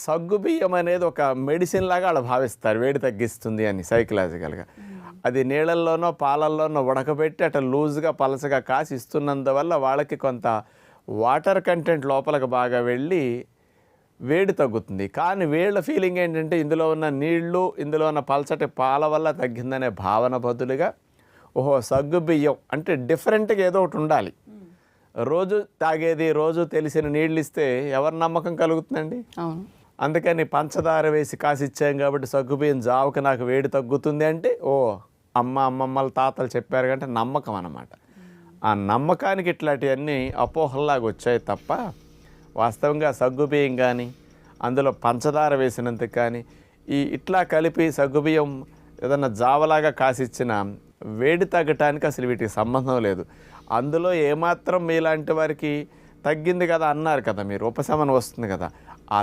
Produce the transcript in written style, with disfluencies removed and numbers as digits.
సగ్గుబియ్యం అనేది ఒక మెడిసిన్ లాగా వాళ్ళు భావిస్తారు, వేడి తగ్గిస్తుంది అని సైకలాజికల్గా. అది నీళ్ళల్లోనో పాలల్లోనో ఉడకబెట్టి అట్లా లూజ్గా పలసగా కాసి ఇస్తున్నందువల్ల వాళ్ళకి కొంత వాటర్ కంటెంట్ లోపలికి బాగా వెళ్ళి వేడి తగ్గుతుంది. కానీ వీళ్ళ ఫీలింగ్ ఏంటంటే ఇందులో ఉన్న నీళ్లు, ఇందులో ఉన్న పలచటి పాల వల్ల తగ్గిందనే భావన బదులుగా ఓహో సగ్గుబియ్యం అంటే డిఫరెంట్గా ఏదో ఒకటి ఉండాలి. రోజు తాగేది, రోజు తెలిసిన నీళ్ళు ఇస్తే ఎవరి నమ్మకం కలుగుతుందండి? అందుకని పంచదార వేసి కాసిచ్చాం కాబట్టి సగ్గుబియ్యం జావుకి నాకు వేడి తగ్గుతుంది అంటే ఓ అమ్మమ్మల తాతలు చెప్పారు కంటే నమ్మకం అన్నమాట. ఆ నమ్మకానికి ఇట్లాంటివన్నీ అపోహల్లాగా వచ్చాయి తప్ప వాస్తవంగా సగ్గుబియ్యం కానీ అందులో పంచదార వేసినందుకు కానీ ఇట్లా కలిపి సగ్గుబియ్యం ఏదన్నా జావలాగా కాసిచ్చిన వేడి తగ్గటానికి అసలు వీటికి సంబంధం లేదు. అందులో ఏమాత్రం మీలాంటి వారికి తగ్గింది కదా అన్నారు కదా మీరు, ఉపశమనం వస్తుంది కదా, ఆ